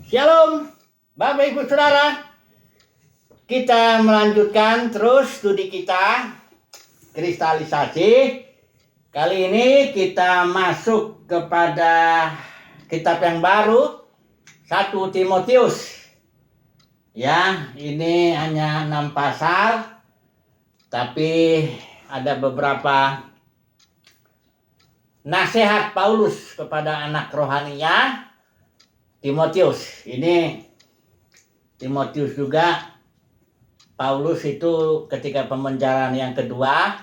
Shalom, Bapak Ibu Saudara. Kita melanjutkan terus studi kita kristalisasi. Kali ini kita masuk kepada kitab yang baru, 1 Timotius. Ya, ini hanya 6 pasal, tapi ada beberapa nasihat Paulus kepada anak rohaninya Timotius. Ini Timotius juga, Paulus itu ketika pemenjaraan yang kedua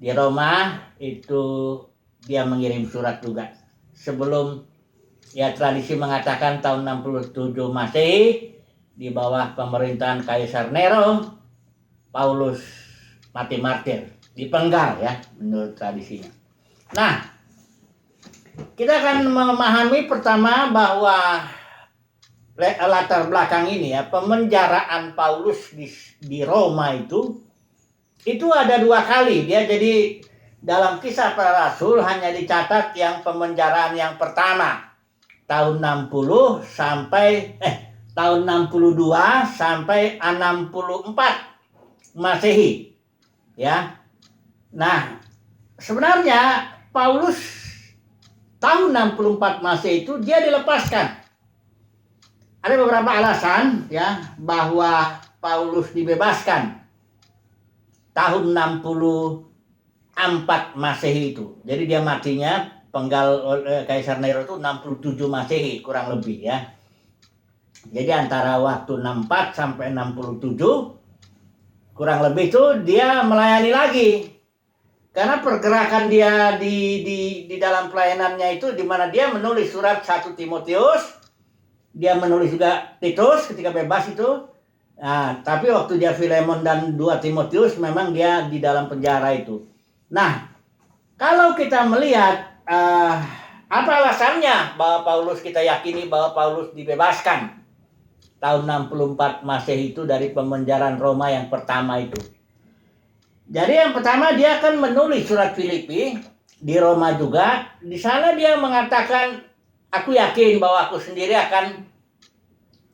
di Roma itu dia mengirim surat juga. Sebelum ya tradisi mengatakan tahun 67 Masehi di bawah pemerintahan Kaisar Nero, Paulus mati martir, dipenggal ya menurut tradisinya. Nah, kita akan memahami pertama bahwa latar belakang ini ya, pemenjaraan Paulus di Roma itu ada 2 kali. Dia jadi dalam Kisah Para Rasul hanya dicatat yang pemenjaraan yang pertama tahun 60 sampai tahun 62 sampai 64 Masehi ya. Nah, sebenarnya Paulus tahun 64 Masehi itu dia dilepaskan. Ada beberapa alasan ya bahwa Paulus dibebaskan tahun 64 Masehi itu. Jadi dia matinya penggal Kaisar Nero itu 67 Masehi kurang lebih ya. Jadi antara waktu 64 sampai 67 kurang lebih itu dia melayani lagi. Karena pergerakan dia di dalam pelayanannya itu, di mana dia menulis surat 1 Timotius, dia menulis juga Titus ketika bebas itu. Nah, tapi waktu dia Filemon dan 2 Timotius memang dia di dalam penjara itu. Nah, kalau kita melihat apa alasannya bahwa Paulus, kita yakini bahwa Paulus dibebaskan tahun 64 Masehi itu dari pemenjaraan Roma yang pertama itu. Jadi yang pertama dia akan menulis surat Filipi di Roma juga. Di sana dia mengatakan, aku yakin bahwa aku sendiri akan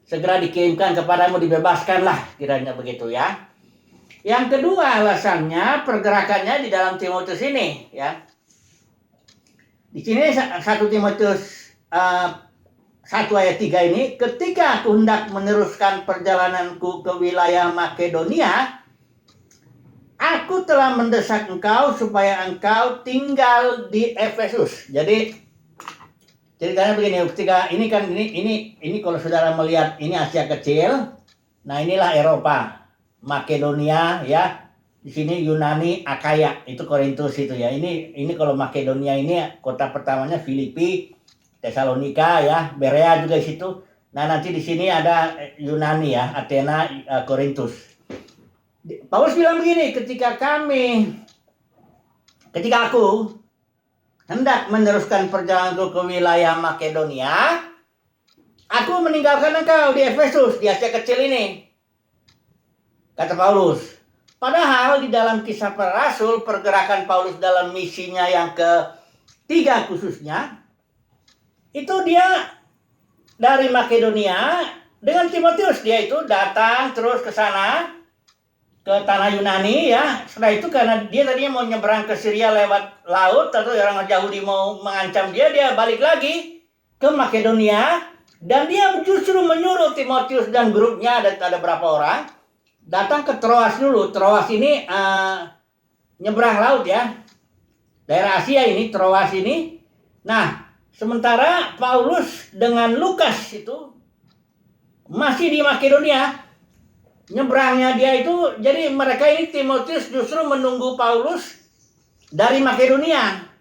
segera dikirimkan kepadamu, dibebaskanlah, kiranya begitu ya. Yang kedua alasannya pergerakannya di dalam Timotius ini ya. Di sini 1 Timotius 1 ayat 3 ini, ketika aku hendak meneruskan perjalananku ke wilayah Makedonia, aku telah mendesak engkau supaya engkau tinggal di Efesus. Jadi ceritanya begini, ketika ini kan ini kalau saudara melihat ini Asia Kecil, nah inilah Eropa, Makedonia ya. Di sini Yunani, Akaya, itu Korintus itu ya. Ini kalau Makedonia ini kota pertamanya Filipi, Tesalonika ya, Berea juga di situ. Nah, nanti di sini ada Yunani ya, Athena, Korintus. Paulus bilang begini, ketika aku hendak meneruskan perjalananku ke wilayah Makedonia, aku meninggalkan engkau di Efesus, di Asia Kecil ini, kata Paulus. Padahal di dalam Kisah Para Rasul, pergerakan Paulus dalam misinya yang ketiga khususnya, itu dia dari Makedonia dengan Timotius, dia itu datang terus ke sana, ke tanah Yunani ya. Setelah itu karena dia tadinya mau nyeberang ke Syria lewat laut, atau orang Yahudi mau mengancam dia balik lagi ke Makedonia, dan dia justru menyuruh Timotius dan grupnya, ada berapa orang, datang ke Troas dulu. Troas ini nyebrang laut ya, daerah Asia ini, Troas ini. Nah, sementara Paulus dengan Lukas itu masih di Makedonia. Nyebrangnya dia itu, jadi mereka ini Timotius justru menunggu Paulus dari Makedonia.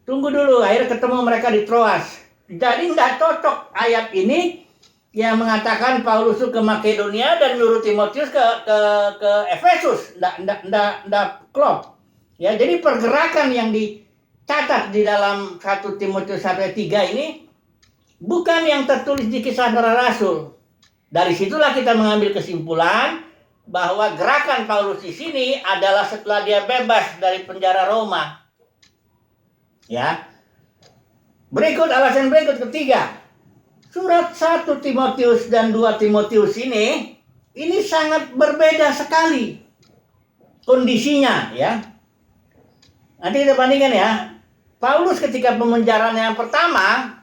Tunggu dulu, akhirnya ketemu mereka di Troas. Jadi nggak cocok ayat ini yang mengatakan Paulus ke Makedonia dan nyuruh Timotius ke Efesus. Nggak klop. Ya, jadi pergerakan yang dicatat di dalam 1 Timotius 1 ayat 3 ini bukan yang tertulis di Kisah Para Rasul. Dari situlah kita mengambil kesimpulan bahwa gerakan Paulus di sini adalah setelah dia bebas dari penjara Roma. Ya. Berikut alasan berikut ketiga. surat 1 Timotius dan 2 Timotius ini sangat berbeda sekali kondisinya ya. Nanti kita bandingkan ya. Paulus ketika pemenjaraan yang pertama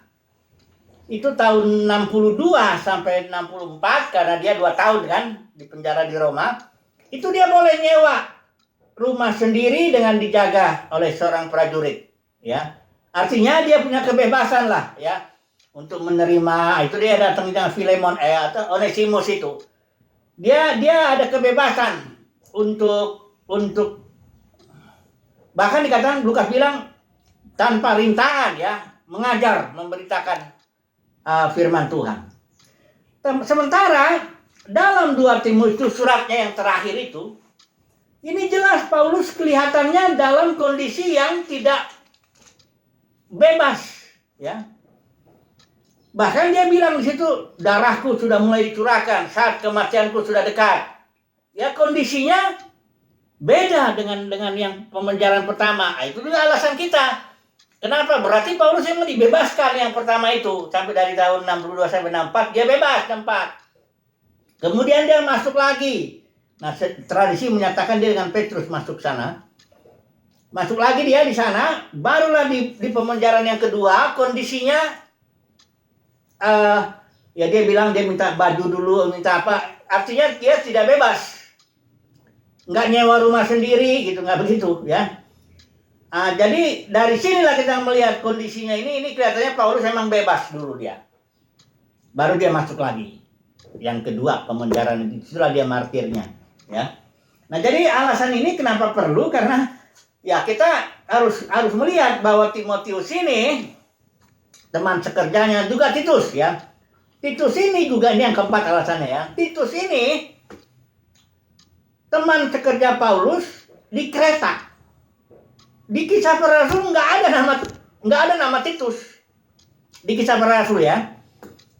itu tahun 62 sampai 64, karena dia 2 tahun kan di penjara di Roma. Itu dia boleh nyewa rumah sendiri dengan dijaga oleh seorang prajurit ya. Artinya dia punya kebebasan lah ya untuk menerima. Itu dia datang dengan Filemon atau Onesimus itu. Dia ada kebebasan untuk bahkan dikatakan Lukas bilang tanpa rintangan ya, mengajar, memberitakan firman Tuhan. Sementara dalam 2 Timotius suratnya yang terakhir itu, ini jelas Paulus kelihatannya dalam kondisi yang tidak bebas ya. Bahkan dia bilang di situ, darahku sudah mulai dicurahkan, saat kematianku sudah dekat. Ya, kondisinya beda dengan yang pemenjaraan pertama. Itu juga alasan kita. Kenapa? Berarti Paulus yang dibebaskan yang pertama itu. Sampai dari tahun 62 sampai 64, dia bebas tempat. Kemudian dia masuk lagi. Nah, tradisi menyatakan dia dengan Petrus masuk sana. Masuk lagi dia di sana. Barulah di pemenjaraan yang kedua, kondisinya ya dia bilang dia minta baju dulu, minta apa. Artinya dia tidak bebas. Nggak nyewa rumah sendiri gitu, nggak begitu ya. Jadi dari sinilah kita melihat kondisinya ini kelihatannya Paulus memang bebas dulu dia. Baru dia masuk lagi. Yang kedua pemenjaraan itu, itulah dia martirnya ya. Nah, jadi alasan ini kenapa perlu, karena ya kita harus melihat bahwa Timotius ini teman sekerjanya juga Titus ya. Titus ini juga, ini yang keempat alasannya ya. Titus ini teman sekerja Paulus di Kreta. Di Kisah Para Rasul nggak ada nama Titus di Kisah Para Rasul ya.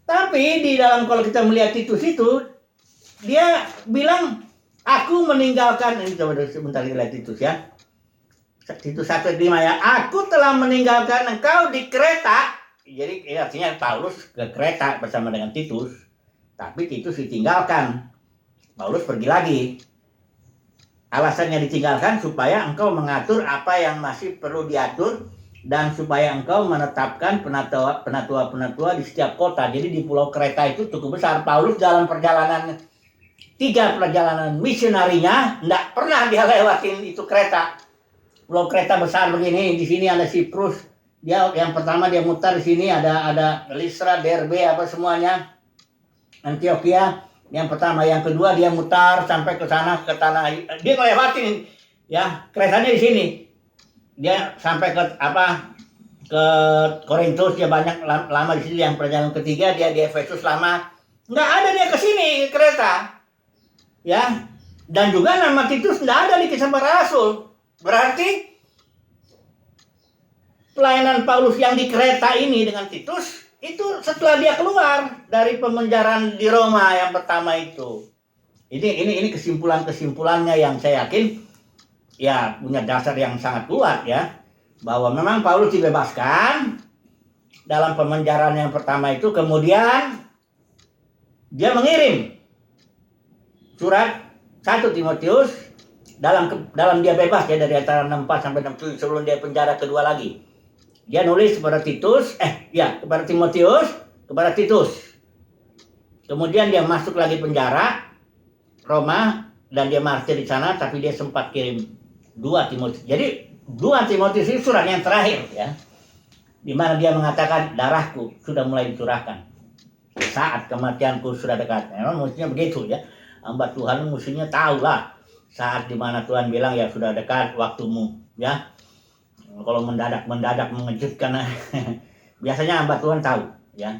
Tapi di dalam, kalau kita melihat Titus itu, dia bilang aku meninggalkan, ini coba sebentar kita lihat Titus ya. Titus 1:5 ya. Aku telah meninggalkan engkau di Kreta. Jadi artinya Paulus ke Kreta bersama dengan Titus, tapi Titus ditinggalkan. Paulus pergi lagi. Alasannya ditinggalkan supaya engkau mengatur apa yang masih perlu diatur, dan supaya engkau menetapkan penatua di setiap kota. Jadi di Pulau Kreta itu cukup besar. Paulus dalam perjalanan 3 perjalanan misionarinya enggak pernah dia lewatin itu Kreta. Pulau Kreta besar begini. Di sini ada Siprus. Dia yang pertama dia mutar di sini, ada Listra, Derbe, apa semuanya. Antioquia yang pertama, yang kedua dia mutar sampai ke sana, ke tanah, dia ngelewatin ya, Kretanya di sini. Dia sampai ke Korintus, dia banyak lama di sini. Yang perjalanan ketiga dia di Efesus lama. Nggak ada dia ke sini, ke Kreta. Ya. Dan juga nama Titus nggak ada di Kisah Para Rasul. Berarti pelayanan Paulus yang di Kreta ini dengan Titus itu setelah dia keluar dari pemenjaraan di Roma yang pertama itu. Ini kesimpulannya yang saya yakin ya punya dasar yang sangat kuat ya, bahwa memang Paulus dibebaskan dalam pemenjaraan yang pertama itu. Kemudian dia mengirim surat 1 Timotius dalam dia bebas ya, dari antara 64 sampai 67 sebelum dia penjara kedua lagi. Dia nulis kepada kepada Timotius, kepada Titus. Kemudian dia masuk lagi penjara Roma dan dia martir di sana, tapi dia sempat kirim 2 Timotius. Jadi 2 Timotius itu surat yang terakhir ya, di mana dia mengatakan darahku sudah mulai dicurahkan, saat kematianku sudah dekat. Memang mestinya begitu ya. Hamba Tuhan mestinya tahu lah saat di mana Tuhan bilang ya sudah dekat waktumu ya. Kalau mendadak mengejutkan biasanya hamba Tuhan tahu ya,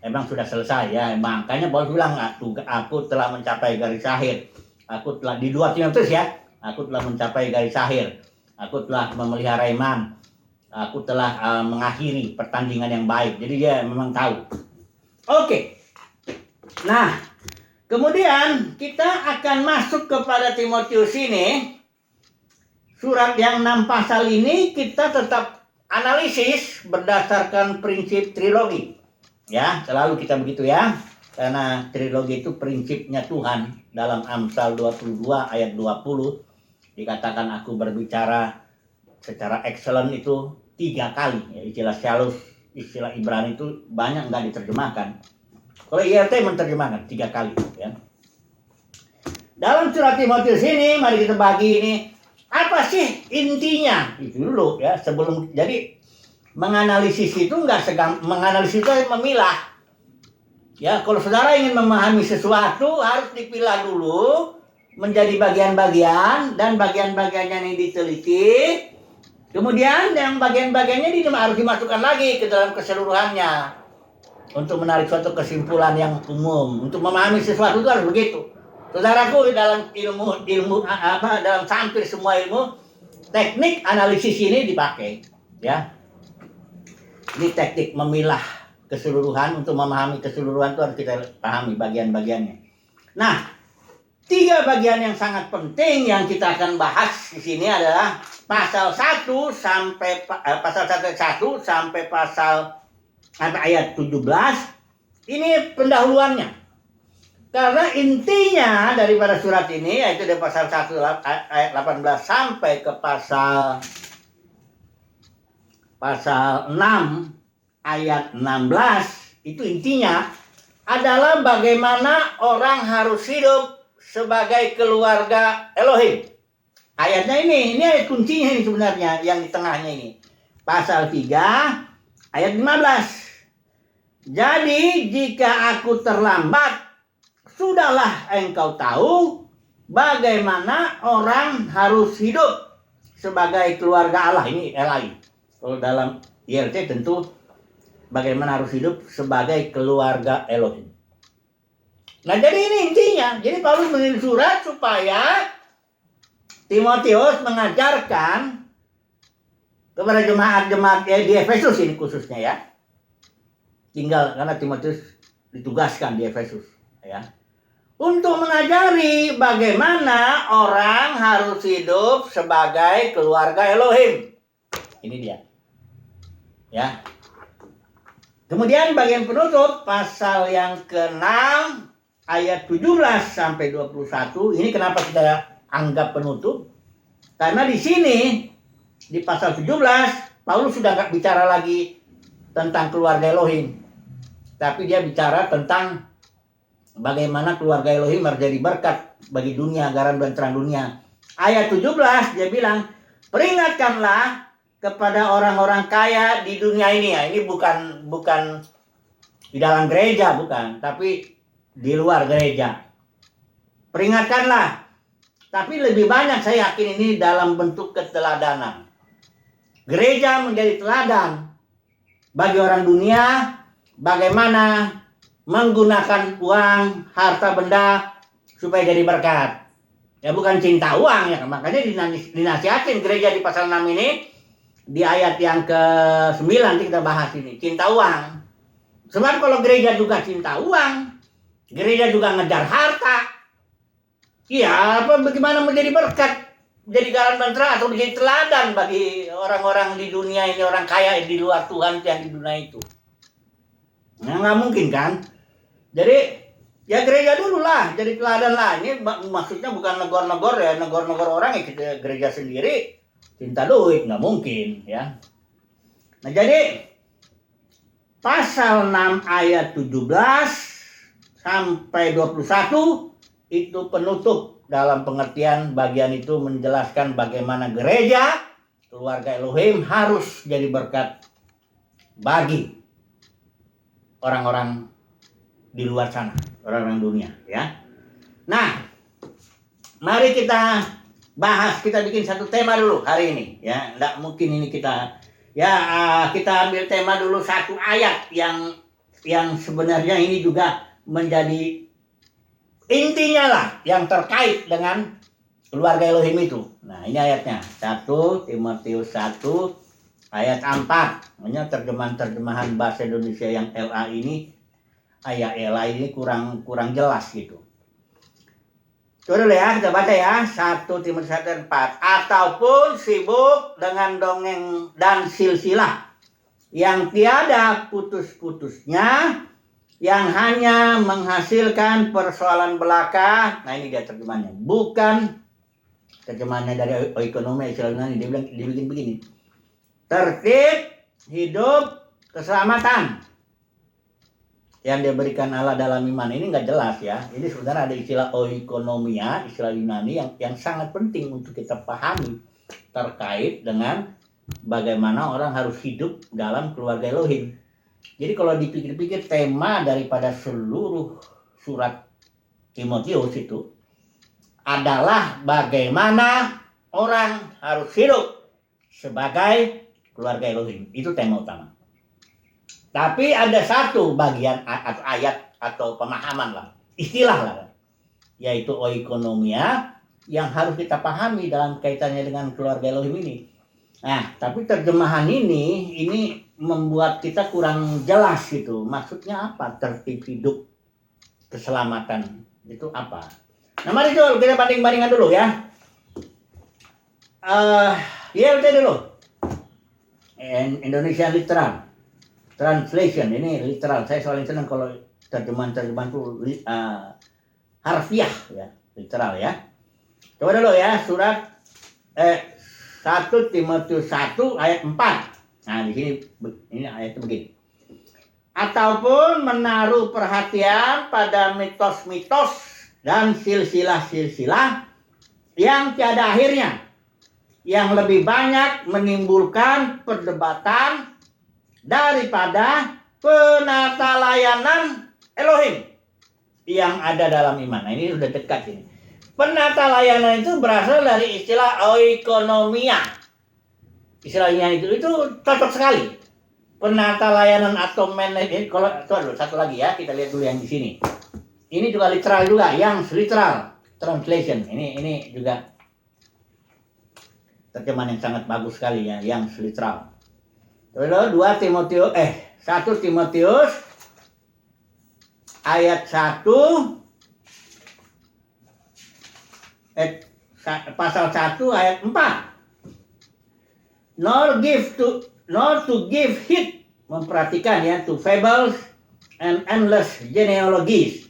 emang sudah selesai ya. Makanya Paulus bilang aku telah mencapai garis akhir. Aku telah di 2 Timotius ya, aku telah mencapai garis akhir. Aku telah memelihara iman. Aku telah mengakhiri pertandingan yang baik. Jadi dia memang tahu. Oke. Nah, kemudian kita akan masuk kepada Timotius ini. Surat yang 6 pasal ini kita tetap analisis berdasarkan prinsip trilogi. Ya, selalu kita begitu ya. Karena trilogi itu prinsipnya Tuhan. Dalam Amsal 22 ayat 20 dikatakan aku berbicara secara excellent itu 3 kali. Ya, istilah shalus, istilah Ibrani itu banyak nggak diterjemahkan. Kalau IRT menerjemahkan 3 kali ya. Dalam surat Timotius ini, mari kita bagi ini, apa sih intinya? Itu dulu ya, sebelum, jadi menganalisis itu menganalisis itu memilah. Ya, kalau saudara ingin memahami sesuatu, harus dipilah dulu menjadi bagian-bagian, dan bagian-bagiannya ini diteliti. Kemudian yang bagian-bagiannya harus dimasukkan lagi ke dalam keseluruhannya untuk menarik suatu kesimpulan yang umum. Untuk memahami sesuatu itu harus begitu. Saudaraku, dalam dalam hampir semua ilmu, teknik analisis ini dipakai, ya. Ini teknik memilah keseluruhan. Untuk memahami keseluruhan itu harus kita pahami bagian-bagiannya. Nah, 3 bagian yang sangat penting yang kita akan bahas di sini adalah pasal 1 sampai pasal 1 sampai pasal ayat 17. Ini pendahuluannya. Karena intinya daripada surat ini, yaitu dari pasal 1 ayat 18 sampai ke pasal 6 ayat 16, itu intinya adalah bagaimana orang harus hidup sebagai keluarga Elohim. Ayatnya ini ayat kuncinya ini sebenarnya, yang di tengahnya ini. Pasal 3 ayat 15. Jadi jika aku terlambat, sudahlah engkau tahu bagaimana orang harus hidup sebagai keluarga Allah. Ini Elai. Kalau dalam IRT tentu bagaimana harus hidup sebagai keluarga Elohim. Nah, jadi ini intinya. Jadi Paulus menulis surat supaya Timotius mengajarkan kepada jemaat-jemaat di Efesus ini khususnya ya. Tinggal karena Timotius ditugaskan di Efesus ya. Untuk mengajari bagaimana orang harus hidup sebagai keluarga Elohim. Ini dia. Ya. Kemudian bagian penutup pasal yang ke-6 ayat 17 sampai 21. Ini kenapa kita anggap penutup? Karena di sini di pasal 17 Paulus sudah nggak bicara lagi tentang keluarga Elohim, tapi dia bicara tentang bagaimana keluarga Elohim harus jadi berkat bagi dunia, garam dan terang dunia. Ayat 17 dia bilang, peringatkanlah kepada orang-orang kaya di dunia ini ya. Ini bukan di dalam gereja, bukan, tapi di luar gereja. Peringatkanlah. Tapi lebih banyak saya yakin ini dalam bentuk keteladanan. Gereja menjadi teladan bagi orang dunia bagaimana menggunakan uang, harta benda supaya jadi berkat. Ya bukan cinta uang ya. Makanya dinasihatin gereja di pasal 6 ini, di ayat yang ke-9 nanti kita bahas ini, cinta uang. Sebab kalau gereja juga cinta uang, gereja juga ngejar harta, ya bagaimana menjadi berkat, menjadi garam dan terang, atau menjadi teladan bagi orang-orang di dunia ini, orang kaya di luar Tuhan yang di dunia itu. Nah, nggak mungkin kan? Jadi ya gereja dulu lah, jadi teladan lah. Ini maksudnya bukan negor-negor ya, negor-negor orang ya, kita gereja sendiri cinta duit, nggak mungkin ya. Nah jadi pasal 6 ayat 17 sampai 21 itu penutup, dalam pengertian bagian itu menjelaskan bagaimana gereja, keluarga Elohim harus jadi berkat bagi orang-orang di luar sana, orang-orang dunia ya. Nah, mari kita bahas, kita bikin satu tema dulu hari ini ya. Nggak mungkin ini kita ambil tema dulu satu ayat yang sebenarnya ini juga menjadi intinya lah, yang terkait dengan keluarga Elohim itu. Nah, ini ayatnya 1 Timotius 1 ayat 4. Hanya terjemahan bahasa Indonesia yang LA ini, ayat LA ini kurang jelas gitu. Coba dulu ya, kita baca ya. 1 Timotius 1 ayat 4. Ataupun sibuk dengan dongeng dan silsilah yang tiada putus-putusnya, yang hanya menghasilkan persoalan belaka. Nah ini dia terjemahannya. Bukan terjemahannya dari ekonomi Islam Yunani, dia bilang dibikin begini. Tertib, hidup, keselamatan yang diberikan Allah dalam iman. Ini nggak jelas ya. Ini sebenarnya ada istilah oikonomia, istilah Yunani yang sangat penting untuk kita pahami terkait dengan bagaimana orang harus hidup dalam keluarga Elohim. Jadi kalau dipikir-pikir tema daripada seluruh surat Timotius itu adalah bagaimana orang harus hidup sebagai keluarga Elohim. Itu tema utama. Tapi ada satu bagian atau ayat atau pemahaman lah, istilah lah, yaitu oikonomia yang harus kita pahami dalam kaitannya dengan keluarga Elohim ini. Nah, tapi terjemahan ini membuat kita kurang jelas gitu. Maksudnya apa? Tertib hidup, keselamatan itu apa? Nah, mari coba kita banding-bandingkan dulu ya. YLT dulu. Indonesia Literal Translation, ini literal. Saya selalu senang kalau terjemahan-terjemahan itu harfiah ya, literal ya. Coba dulu ya, surat 1 Timotius 1 ayat 4. Nah, di sini ini ayatnya begini. Ataupun menaruh perhatian pada mitos-mitos dan silsilah-silsilah yang tiada akhirnya, yang lebih banyak menimbulkan perdebatan daripada penata layanan Elohim yang ada dalam iman. Nah, ini sudah dekat ini. Penata layanan itu berasal dari istilah oikonomia. Istilahnya itu cocok sekali. Penata layanan atau manajemen. Kalau itu satu lagi ya, kita lihat dulu yang di sini. Ini juga literal juga, yang literal translation. Ini juga terjemahan yang sangat bagus sekali ya, yang literal. Lalu 1 Timotius ayat 1 pasal 1 ayat 4. Nor to give heed, memperhatikan ya, to fables and endless genealogies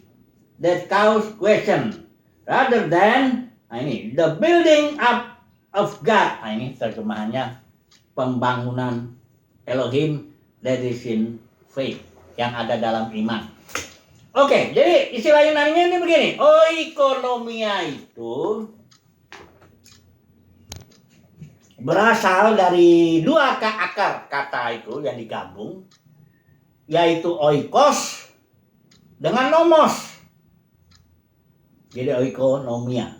that cause question, rather than the building up of God. Nah, ini terjemahannya pembangunan Elohim that is in faith, yang ada dalam iman. Oke, jadi istilah Yunani ini begini. Oikonomia itu berasal dari dua akar kata itu yang digabung, yaitu oikos dengan nomos. Jadi oikonomia.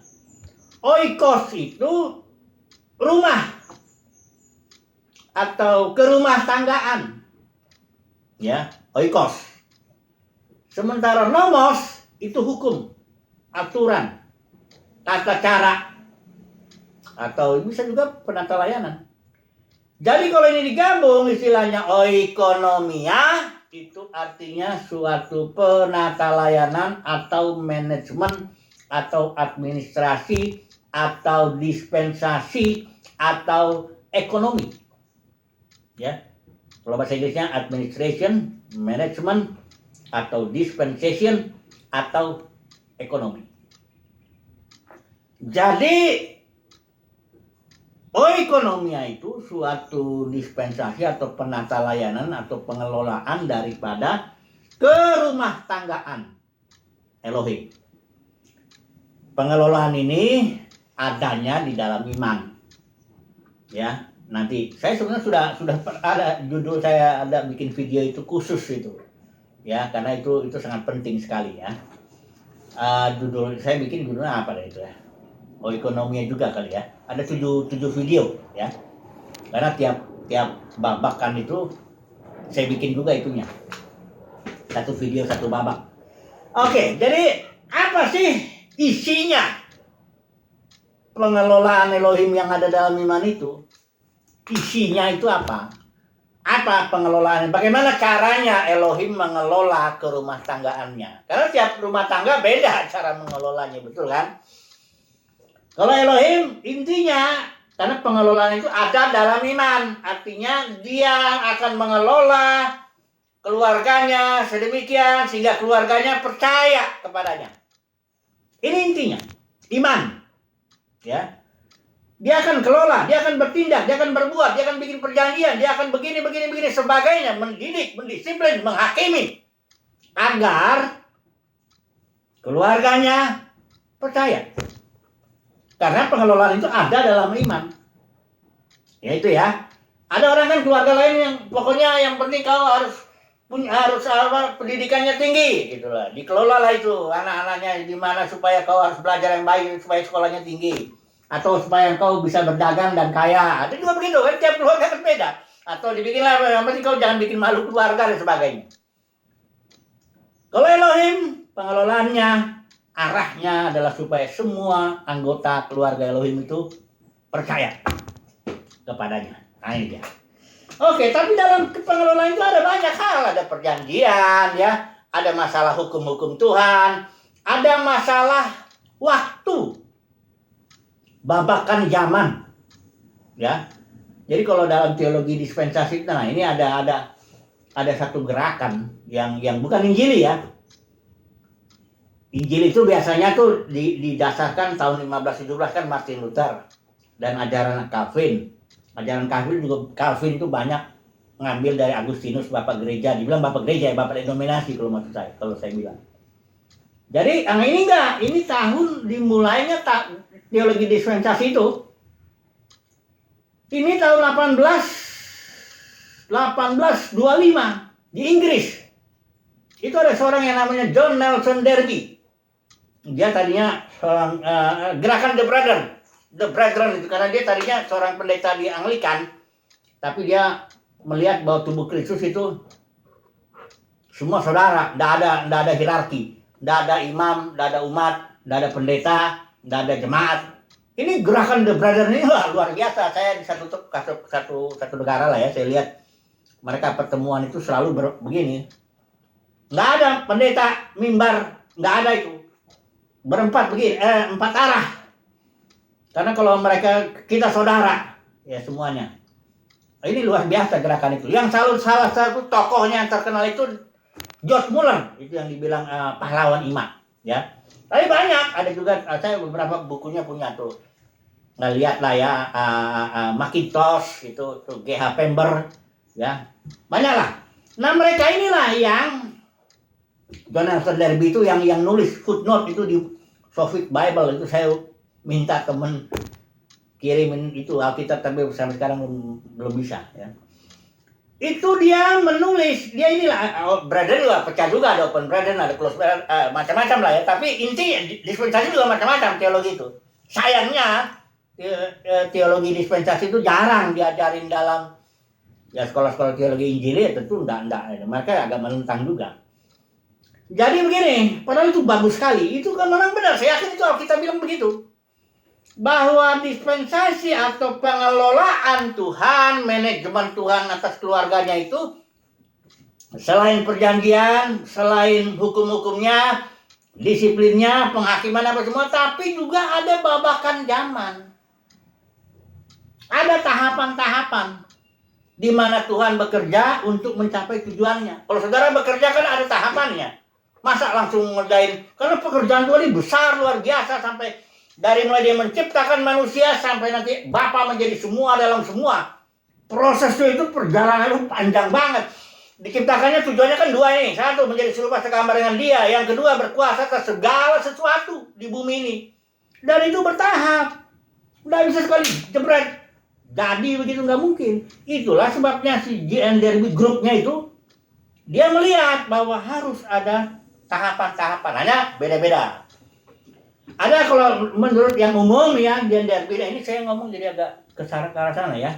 Oikos itu rumah atau kerumah tanggaan. Ya, oikos. Sementara nomos itu hukum, aturan, tata cara, atau bisa juga penata layanan. Jadi kalau ini digabung istilahnya oikonomia, itu artinya suatu penata layanan atau manajemen atau administrasi atau dispensasi atau ekonomi. Ya. Kalau bahasa Inggrisnya administration, management, atau dispensation, atau ekonomi. Jadi oikonomia itu suatu dispensasi atau penata layanan atau pengelolaan daripada kerumah tanggaan Elohim. Pengelolaan ini adanya di dalam iman. Ya, nanti saya sebenarnya sudah ada judul, saya ada bikin video itu khusus itu. Ya, karena itu sangat penting sekali ya. Judul saya bikin judulnya apa itu ya? Oikonomia juga kali ya. Ada 7 video ya. Karena tiap babakan itu saya bikin juga itunya. Satu video satu babak. Oke, jadi apa sih isinya pengelolaan Elohim yang ada dalam iman itu? Isinya itu apa? Apa pengelolaan? Bagaimana caranya Elohim mengelola ke rumah tanggaannya? Karena tiap rumah tangga beda cara mengelolanya, betul kan? Kalau Elohim intinya Karena pengelolaan itu ada dalam iman. Artinya dia akan mengelola keluarganya sedemikian sehingga keluarganya percaya kepadanya. Ini intinya, iman. Ya. Dia akan kelola, dia akan bertindak, dia akan berbuat, dia akan bikin perjanjian, dia akan begini sebagainya, mendidik, mendisiplin, menghakimi agar keluarganya percaya. Karena pengelolaan itu ada dalam iman. Ya itu ya. Ada orang kan keluarga lain yang pokoknya yang penting kau harus pendidikannya tinggi gitu lah. Dikelola lah itu anak-anaknya gimana supaya kau harus belajar yang baik, supaya sekolahnya tinggi. Atau supaya kau bisa berdagang dan kaya. Ada juga begitu kan, tiap keluarga berbeda. Atau dibikinlah yang penting kau jangan bikin malu keluarga dan sebagainya. Kalau Elohim pengelolaannya, arahnya adalah supaya semua anggota keluarga Elohim itu percaya kepadanya. Nah ini dia. Oke, tapi dalam pengelolaan itu ada banyak hal. Ada perjanjian, ya, ada masalah hukum-hukum Tuhan, ada masalah waktu, babakan zaman, ya. Jadi kalau dalam teologi dispensasi, nah ini ada satu gerakan yang bukan Injili ya. Injil itu biasanya tuh didasarkan tahun 1517 kan Martin Luther dan ajaran Calvin. Ajaran Calvin juga itu banyak ngambil dari Agustinus, Bapak Gereja. Dibilang Bapak Gereja ya, Bapak denominasi kalau saya bilang. Jadi ini enggak, ini tahun dimulainya teologi dispensasi itu. Ini tahun 1825 di Inggris. Itu ada seorang yang namanya John Nelson Darby. Dia tadinya seorang gerakan The Brethren itu karena dia tadinya seorang pendeta di Anglikan, tapi dia melihat bahwa tubuh Kristus itu semua saudara, tidak ada hierarki, tidak ada imam, tidak ada umat, tidak ada pendeta, tidak ada jemaat. Ini gerakan The Brethren ini luar biasa. Saya di satu negara lah ya, saya lihat mereka pertemuan itu selalu begini. Nggak ada pendeta mimbar, nggak ada itu. Berempat begini, 4 arah. Karena kalau kita saudara, ya semuanya. Ini luar biasa gerakan itu. Yang salah satu tokohnya yang terkenal itu George Muller, itu yang dibilang pahlawan iman, ya. Tapi banyak, ada juga saya beberapa bukunya punya tuh. Lihat lah ya, Mackintosh itu tuh G.H. Pember, ya. Banyak lah. Nah, mereka inilah yang John Nelson Darby itu yang nulis footnote itu di Soviet Bible itu. Saya minta temen kirimin itu Alkitab tapi sampai sekarang belum bisa ya. Itu dia menulis, dia inilah Brethren juga pecah juga, ada Open Brethren, ada Close Brethren, macam-macam lah ya. Tapi inti dispensasi juga macam-macam teologi itu. Sayangnya teologi dispensasi itu jarang diajarin dalam ya sekolah-sekolah teologi Injil ya, tentu enggak. Mereka agak menentang juga. Jadi begini, padahal itu bagus sekali. Itu kan memang benar, saya yakin itu Alkitab bilang begitu. Bahwa dispensasi atau pengelolaan Tuhan, manajemen Tuhan atas keluarganya itu selain perjanjian, selain hukum-hukumnya, disiplinnya, penghakiman apa semua, tapi juga ada babakan zaman. Ada tahapan-tahapan di mana Tuhan bekerja untuk mencapai tujuannya. Kalau saudara bekerja kan ada tahapannya. Masa langsung ngerjain, karena pekerjaan Tuhan ini besar, luar biasa, sampai dari mulai dia menciptakan manusia sampai nanti Bapa menjadi semua dalam semua. Proses itu perjalanan itu panjang banget. Diciptakannya tujuannya kan 2 ini. 1, menjadi serupa segambar dengan dia. Yang kedua, berkuasa atas segala sesuatu di bumi ini. Dan itu bertahap. Nggak bisa sekali jebret. Jadi begitu nggak mungkin. Itulah sebabnya si J.N. Darby grupnya itu, dia melihat bahwa harus ada tahapan-tahapan. Hanya beda-beda. Ada kalau menurut yang umum ya, J.N. Darby ini saya ngomong jadi agak ke arah sana ya.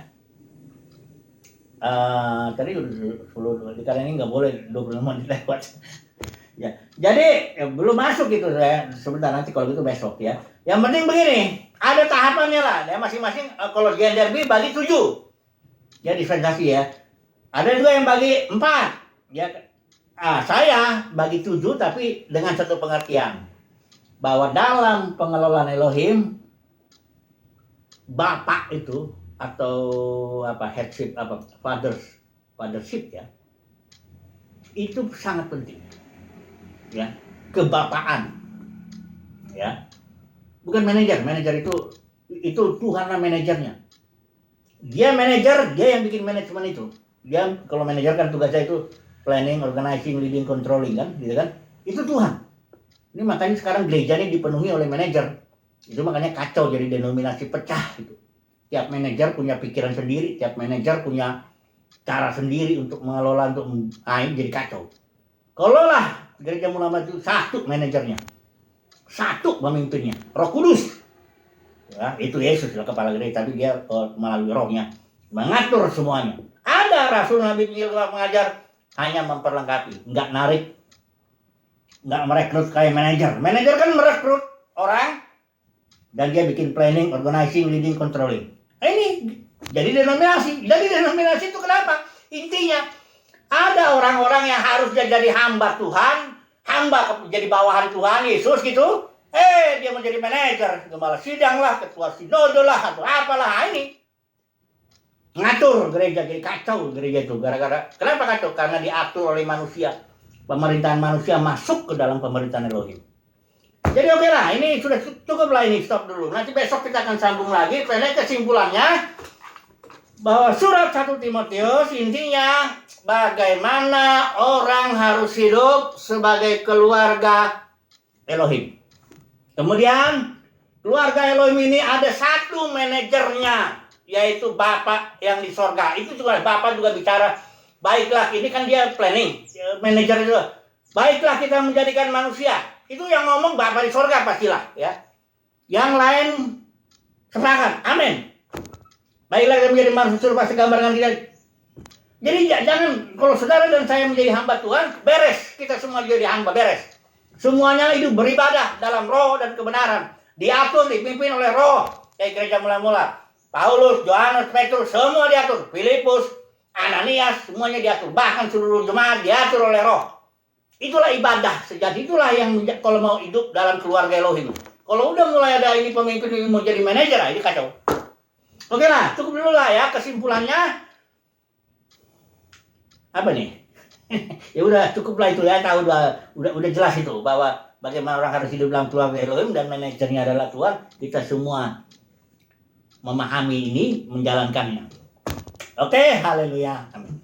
Tadi udah 10 karena ini nggak boleh 20 menit lewat. Ya, jadi belum masuk gitu saya. Sebentar nanti kalau gitu besok ya. Yang penting begini, ada tahapannya lah. Ya masing-masing kalau J.N. Darby bagi 7. Ya dispensasi ya. Ada juga yang bagi 4. Ya. Saya bagi 7 tapi dengan satu pengertian. Bahwa dalam pengelolaan Elohim bapak itu atau apa headship apa fathership ya, itu sangat penting ya, kebapaan ya, bukan manajer itu Tuhan lah manajernya, dia manajer, dia yang bikin manajemen itu, dia kalau manajer kan tugasnya itu planning, organizing, leading, controlling kan, gitu kan, itu Tuhan. Ini makanya sekarang gereja ini dipenuhi oleh manajer, itu makanya kacau, jadi denominasi pecah gitu. Tiap manajer punya pikiran sendiri, tiap manajer punya cara sendiri untuk mengelola, untuk jadi kacau. Kalau lah gereja Mula Maju satu manajernya, satu pemimpinnya, Roh Kudus. Ya, itu Yesus lah kepala gereja, tapi dia melalui rohnya mengatur semuanya. Ada Rasul Nabi mengajar hanya memperlengkapi, nggak narik, nggak merekrut kayak manajer. Manajer kan merekrut orang dan dia bikin planning, organizing, leading, controlling. Ini jadi denominasi. Jadi denominasi itu kenapa? Intinya ada orang-orang yang harusnya jadi hamba Tuhan, hamba jadi bawahan Tuhan Yesus gitu. Dia menjadi manajer, kepala sidang lah, ketua sinode lah, atau apalah. Ini ngatur gereja, jadi kacau gereja itu. Gara-gara kenapa kacau? Karena diatur oleh manusia. Pemerintahan manusia masuk ke dalam pemerintahan Elohim. Jadi oke lah, ini sudah cukup lah, ini stop dulu. Nanti besok kita akan sambung lagi. Pendek kesimpulannya bahwa surat 1 Timotius intinya bagaimana orang harus hidup sebagai keluarga Elohim. Kemudian keluarga Elohim ini ada satu manajernya, yaitu Bapak yang di sorga. Itu juga Bapak juga bicara, baiklah, ini kan dia planning, manajer itu. Baiklah kita menjadikan manusia. Itu yang ngomong Bapak di sorga pastilah ya. Yang lain serahkan. Amin. Baiklah kita menjadi manusia serupa segambar dengan kita. Jadi jangan, kalau saudara dan saya menjadi hamba Tuhan, beres. Kita semua jadi hamba, beres. Semuanya hidup beribadah dalam roh dan kebenaran. Diatur, dipimpin oleh roh. Kayak gereja mula-mula. Paulus, Yohanes, Petrus, semua diatur. Filipus, Ananias, semuanya diatur. Bahkan seluruh jemaat diatur oleh roh. Itulah ibadah sejati, itulah yang kalau mau hidup dalam keluarga Elohim. Kalau udah mulai ada ini pemimpin ini mau jadi manajer, ini kacau. Oke lah, cukup dulu lah ya kesimpulannya. Apa nih? Ya udah cukup lah itu ya, tahu udah jelas itu bahwa bagaimana orang harus hidup dalam keluarga Elohim dan manajernya adalah Tuhan. Kita semua memahami ini, menjalankannya. Oke, haleluya. Amin.